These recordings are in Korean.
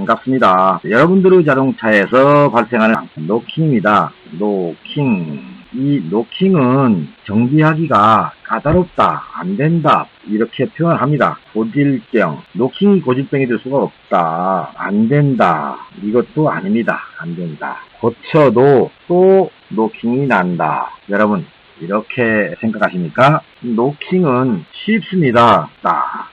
반갑습니다. 여러분들의 자동차에서 발생하는 노킹입니다. 노킹. 이 노킹은 정비하기가 까다롭다, 안된다 이렇게 표현합니다. 고질병, 노킹이 고질병이 될 수가 없다, 안된다, 이것도 아닙니다. 안된다. 고쳐도 또 노킹이 난다. 여러분 이렇게 생각하십니까? 노킹은 쉽습니다.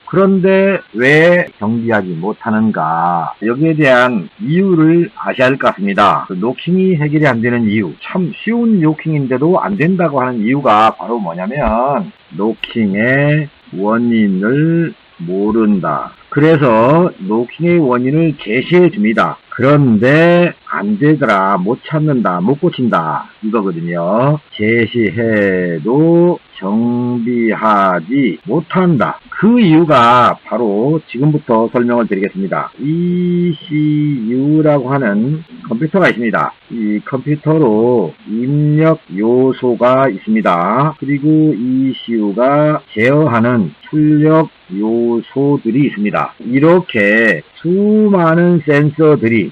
그런데 왜 정비하지 못하는가? 여기에 대한 이유를 아셔야 할 것 같습니다. 노킹이 해결이 안 되는 이유, 참 쉬운 노킹인데도 안 된다고 하는 이유가 바로 뭐냐면 노킹의 원인을 모른다. 그래서 노킹의 원인을 제시해 줍니다. 그런데 안 되더라, 못 찾는다, 못 고친다 이거거든요. 제시해도 정비하지 못한다. 그 이유가 바로 지금부터 설명을 드리겠습니다. ECU라고 하는 컴퓨터가 있습니다. 이 컴퓨터로 입력 요소가 있습니다. 그리고 ECU가 제어하는 출력 요소들이 있습니다. 이렇게 수많은 센서들이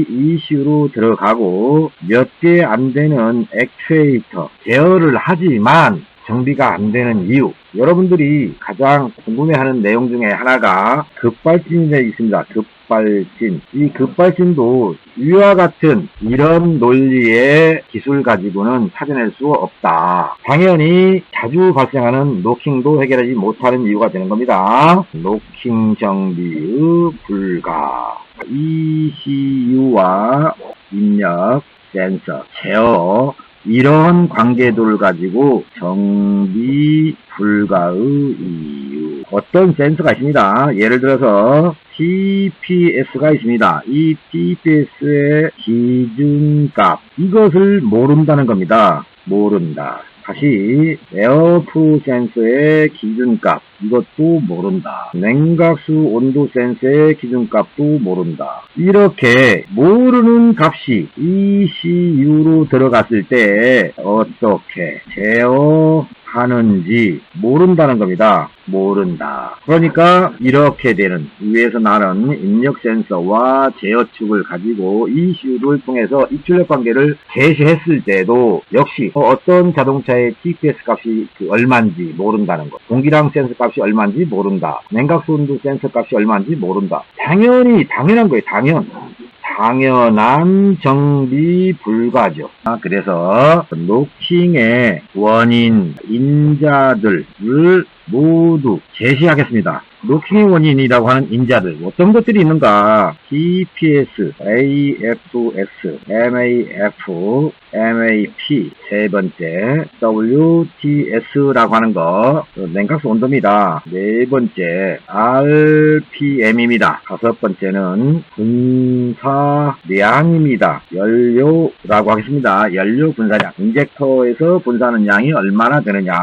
ECU로 들어가고 몇 개 안 되는 액추에이터 제어를 하지만 정비가 안 되는 이유, 여러분들이 가장 궁금해하는 내용 중에 하나가 급발진이 있습니다. 급발진. 이 급발진도 이와 같은 이런 논리의 기술 가지고는 찾아낼 수 없다. 당연히 자주 발생하는 노킹도 해결하지 못하는 이유가 되는 겁니다. 노킹 정비의 불가. ECU와 입력, 센서, 제어, 이런 관계도를 가지고 정비 불가의 이유. 어떤 센서가 있습니다. 예를 들어서 TPS가 있습니다. 이 TPS의 기준값, 이것을 모른다는 겁니다. 모른다. 다시 에어프로 센서의 기준값, 이것도 모른다. 냉각수 온도 센서의 기준값도 모른다. 이렇게 모르는 값이 ECU로 들어갔을 때 어떻게 제어하는지 모른다는 겁니다. 모른다. 그러니까 이렇게 되는, 위에서 나는 입력 센서와 제어축을 가지고 ECU를 통해서 입출력 관계를 제시했을 때도 역시 어떤 자동차의 TPS 값이 얼마인지 모른다는 것, 공기량 센서 값이 얼마인지 모른다, 냉각수 온도 센서 값이 얼마인지 모른다. 당연한 거예요. 당연한 정비 불가죠. 그래서 노킹의 원인, 인자들을 모두 제시하겠습니다. 노킹의 원인이라고 하는 인자들, 어떤 것들이 있는가? TPS, AFS, MAF, MAP, 세 번째 WTS라고 하는 거, 냉각수 온도입니다. 네 번째 RPM입니다. 다섯 번째는 분사량입니다. 연료라고 하겠습니다. 연료 분사량, 인젝터에서 분사하는 양이 얼마나 되느냐.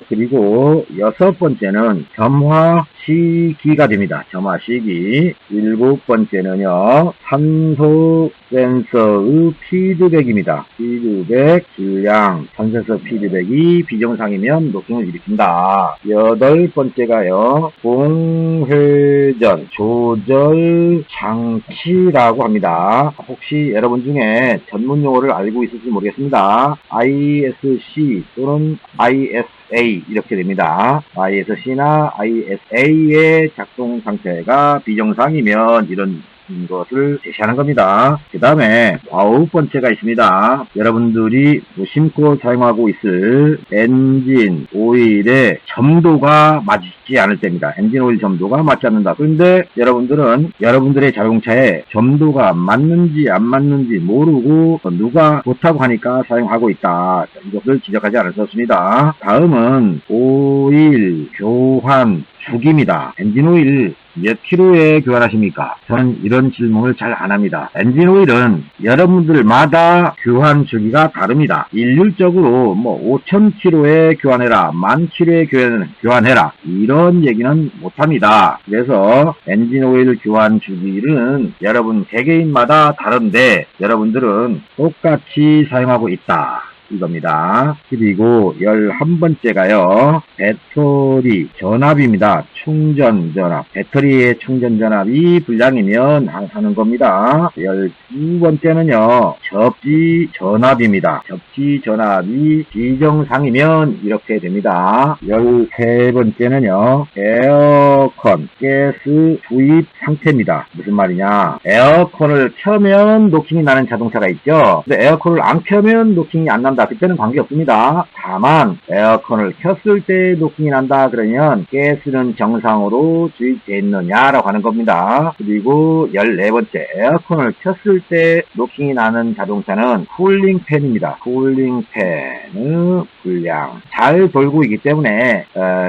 그리고 여섯 번째는 점화 시기가 됩니다. 점화 시기. 일곱 번째는요, 산소 센서의 피드백입니다. 피드백, 질량, 산센서 피드백이 비정상이면 노킹을 일으킨다. 여덟 번째가요, 공회전 조절 장치라고 합니다. 혹시 여러분 중에 전문 용어를 알고 있을지 모르겠습니다. ISC 또는 ISA 이렇게 됩니다. ISC나 ISA의 작동 상태가 비정상이면 이런 것을 제시하는 겁니다. 그 다음에 아홉 번째가 있습니다. 여러분들이 무심코 사용하고 있을 엔진 오일의 점도가 맞지 않을 때입니다. 엔진 오일 점도가 맞지 않는다. 그런데 여러분들은 여러분들의 자동차에 점도가 맞는지 안 맞는지 모르고 누가 좋다고 하니까 사용하고 있다. 이것을 지적하지 않으셨습니다. 다음은 오일 교환 주기입니다. 엔진 오일 몇 킬로에 교환하십니까? 저는 이런 질문을 잘 안 합니다. 엔진 오일은 여러분들마다 교환 주기가 다릅니다. 일률적으로 5,000킬로에 교환해라, 10,000킬로에 교환해라, 이런 얘기는 못합니다. 그래서 엔진 오일 교환 주기는 여러분 개개인마다 다른데 여러분들은 똑같이 사용하고 있다. 이겁니다. 그리고 11번째가요. 배터리 전압입니다. 충전 전압. 배터리의 충전 전압이 불량이면 하는 겁니다. 12번째는요. 접지 전압입니다. 접지 전압이 비정상이면 이렇게 됩니다. 13번째는요. 에어컨 가스 주입 상태입니다. 무슨 말이냐. 에어컨을 켜면 노킹이 나는 자동차가 있죠. 근데 에어컨을 안 켜면 노킹이 안 난다. 그때는 관계없습니다. 다만 에어컨을 켰을 때 노킹이 난다 그러면 가스는 정상으로 주입되어 있느냐라고 하는 겁니다. 그리고 14번째, 에어컨을 켰을 때 노킹이 나는 자동차는 쿨링팬입니다. 쿨링팬은 불량. 잘 돌고 있기 때문에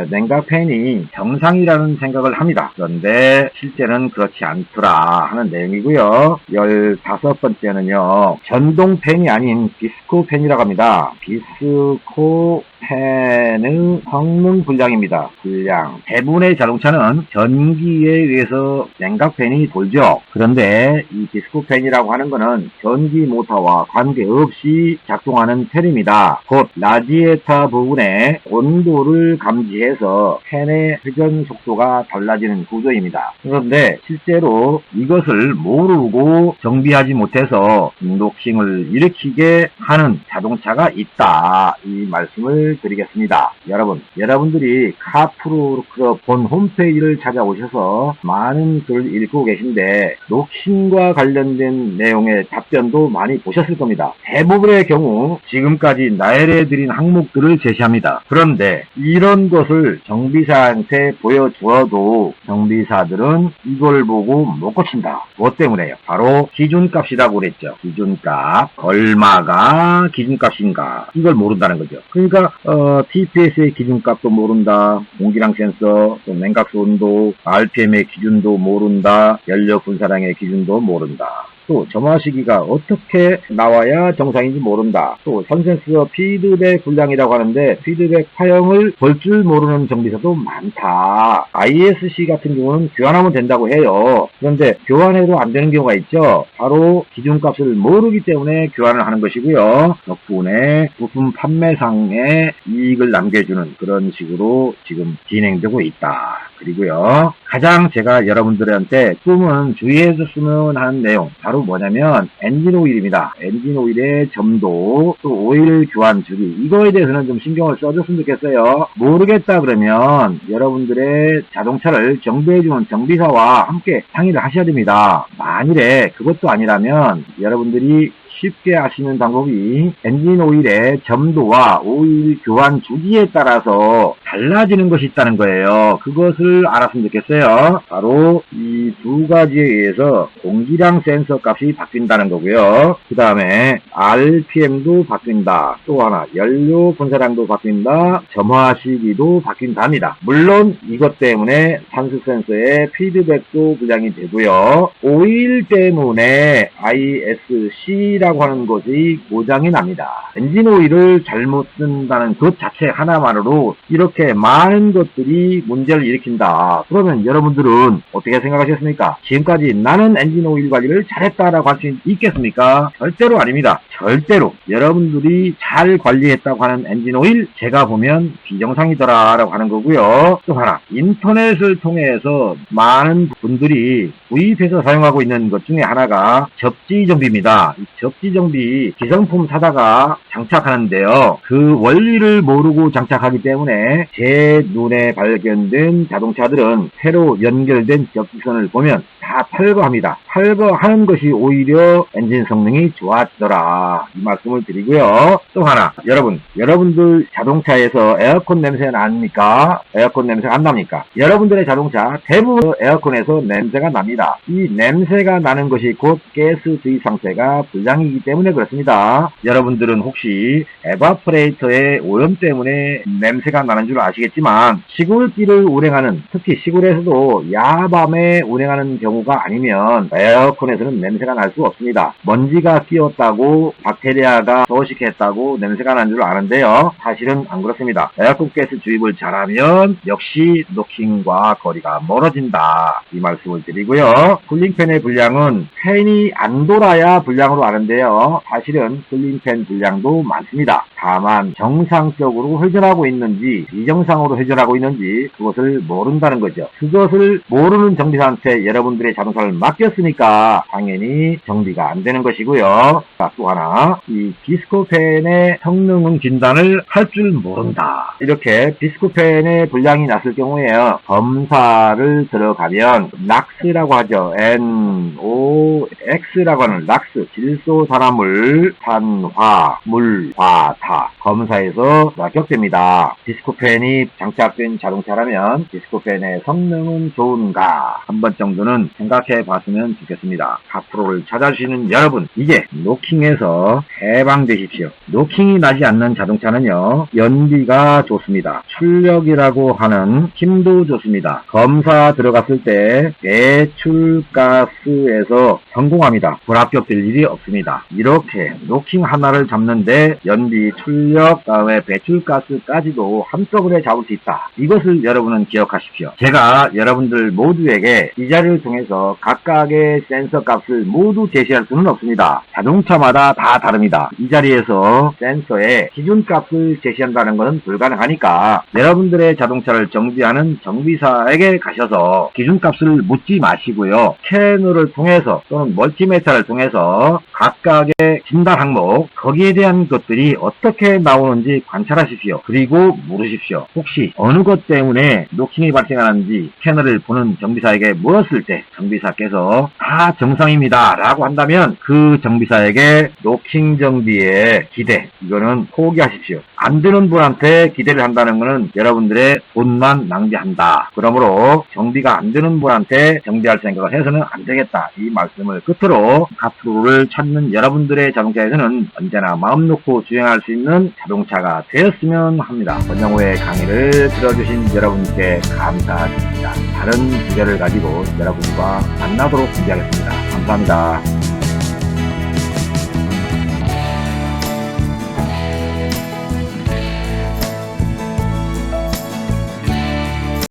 냉각팬이 정상이라는 생각을 합니다. 그런데 실제는 그렇지 않더라 하는 내용이고요. 15번째는요. 전동팬이 아닌 디스코팬이라고 합니다. 디스코팬은 성능 불량입니다. 불량. 대부분의 자동차는 전기에 의해서 냉각팬이 돌죠. 그런데 이 디스코팬이라고 하는 것은 전기 모터와 관계없이 작동하는 팬입니다. 곧 라디에이터 부분에 온도를 감지해서 팬의 회전 속도가 달라지는 구조입니다. 그런데 실제로 이것을 모르고 정비하지 못해서 노킹을 일으키게 하는 자동차가 있다. 이 말씀을 드리겠습니다. 여러분들이 카프로 본 홈페이지를 찾아오셔서 많은 글을 읽고 계신데 노킹과 관련된 내용의 답변도 많이 보셨을 겁니다. 대부분의 경우 지금까지 나열해드린 항목들을 제시합니다. 그런데 이런 것을 정비사한테 보여주어도 정비사들은 이걸 보고 못 고친다. 무엇 때문에요? 바로 기준값이라고 그랬죠. 기준값. 얼마가 기준값인가. 이걸 모른다는 거죠. 그러니까 TPS의 기준값도 모른다. 공기량 센서, 또 냉각수 온도, RPM의 기준도 모른다. 연료 분사량의 기준도 모른다. 또 점화 시기가 어떻게 나와야 정상인지 모른다. 또 선센서 피드백 불량이라고 하는데 피드백 파형을 볼 줄 모르는 정비사도 많다. ISC 같은 경우는 교환하면 된다고 해요. 그런데 교환해도 안 되는 경우가 있죠. 바로 기준값을 모르기 때문에 교환을 하는 것이고요. 덕분에 부품 판매상에 이익을 남겨주는 그런 식으로 지금 진행되고 있다. 그리고요. 가장 제가 여러분들한테 꿈은 주의해줬으면 하는 내용 바로 뭐냐면 엔진 오일입니다. 엔진 오일의 점도 또 오일 교환 주기 이거에 대해서는 좀 신경을 써줬으면 좋겠어요. 모르겠다 그러면 여러분들의 자동차를 정비해주는 정비사와 함께 상의를 하셔야 됩니다. 만일에 그것도 아니라면 여러분들이 쉽게 아시는 방법이 엔진 오일의 점도와 오일 교환 주기에 따라서 달라지는 것이 있다는 거예요. 그것을 알았으면 좋겠어요. 바로 이 두 가지에 의해서 공기량 센서 값이 바뀐다는 거고요. 그 다음에 RPM도 바뀐다. 또 하나 연료 분사량도 바뀐다. 점화 시기도 바뀐답니다. 물론 이것 때문에 산수 센서의 피드백도 불량이 되고요. 오일 때문에 ISC라고 하는 것이 고장이 납니다. 엔진 오일을 잘못 쓴다는 것 자체 하나만으로 이렇게 많은 것들이 문제를 일으킨다. 그러면 여러분들은 어떻게 생각하셨습니까? 지금까지 나는 엔진 오일 관리를 잘했다라고 할 수 있겠습니까? 절대로 아닙니다. 절대로. 여러분들이 잘 관리했다고 하는 엔진 오일 제가 보면 비정상이더라라고 하는 거고요. 또 하나 인터넷을 통해서 많은 분들이 구입해서 사용하고 있는 것 중에 하나가 접지 정비입니다. 이 접지 정비 기성품 사다가 장착하는데요. 그 원리를 모르고 장착하기 때문에 제 눈에 발견된 자동차들은 새로 연결된 접지선을 보면 다 탈거합니다. 탈거하는 것이 오히려 엔진 성능이 좋아지더라. 이 말씀을 드리고요. 또 하나 여러분들 자동차에서 에어컨 냄새 납니까? 에어컨 냄새 안 납니까? 여러분들의 자동차 대부분 에어컨에서 냄새가 납니다. 이 냄새가 나는 것이 곧 가스 주입 상태가 불량이기 때문에 그렇습니다. 여러분들은 혹시 에바퍼레이터의 오염 때문에 냄새가 나는 줄 아시겠지만 시골길을 운행하는 특히 시골에서도 야밤에 운행하는 경우가 아니면 에어컨에서는 냄새가 날 수 없습니다. 먼지가 끼었다고 박테리아가 서식했다고 냄새가 난 줄 아는데요. 사실은 안 그렇습니다. 에어컨 가스 주입을 잘하면 역시 노킹과 거리가 멀어진다. 이 말씀을 드리고요. 쿨링팬의 불량은 팬이 안 돌아야 불량으로 아는데 있는데요. 사실은 슬링팬 불량도 많습니다. 다만 정상적으로 회전하고 있는지 비정상으로 회전하고 있는지 그것을 모른다는 거죠. 그것을 모르는 정비사한테 여러분들의 자동차를 맡겼으니까 당연히 정비가 안 되는 것이고요. 자, 또 하나, 이 디스코팬의 성능 진단을 할 줄 모른다. 이렇게 디스코팬의 불량이 났을 경우에요, 검사를 들어가면 락스라고 하죠. NOX라고 하는 락스, 질소산화물, 탄화, 물, 화타 검사에서 합격됩니다. 디스코팬이 장착된 자동차라면 디스코팬의 성능은 좋은가 한 번 정도는 생각해 봤으면 좋겠습니다. 카프로를 찾아주시는 여러분, 이제 노킹에서 해방되십시오. 노킹이 나지 않는 자동차는요, 연비가 좋습니다. 출력이라고 하는 힘도 좋습니다. 검사 들어갔을 때 배출가스에서 성공합니다. 불합격될 일이 없습니다. 이렇게 노킹 하나를 잡는데 연비, 출력, 다음에 배출가스까지도 한꺼번에 잡을 수 있다. 이것을 여러분은 기억하십시오. 제가 여러분들 모두에게 이 자리를 통해서 각각의 센서 값을 모두 제시할 수는 없습니다. 자동차마다 다 다릅니다. 이 자리에서 센서의 기준값을 제시한다는 것은 불가능하니까 여러분들의 자동차를 정비하는 정비사에게 가셔서 기준값을 묻지 마시고요. 스캐너를 통해서 또는 멀티미터를 통해서 각각의 진단 항목, 거기에 대한 것들이 어떻게 나오는지 관찰하십시오. 그리고 물으십시오. 혹시 어느 것 때문에 노킹이 발생하는지 스캐너를 보는 정비사에게 물었을 때 정비사께서 다 정상입니다 라고 한다면 그 정비사에게 노킹 정비의 기대, 이거는 포기하십시오. 안 되는 분한테 기대를 한다는 것은 여러분들의 돈만 낭비한다. 그러므로 정비가 안 되는 분한테 정비할 생각을 해서는 안 되겠다. 이 말씀을 끝으로 카프로를 찾는 여러분들의 자동차에서는 언제나 마음 놓고 주행할 수 있는 자동차가 되었으면 합니다. 권영호의 강의를 들어주신 여러분께 감사드립니다. 다른 주제를 가지고 여러분과 만나도록 준비하겠습니다. 감사합니다.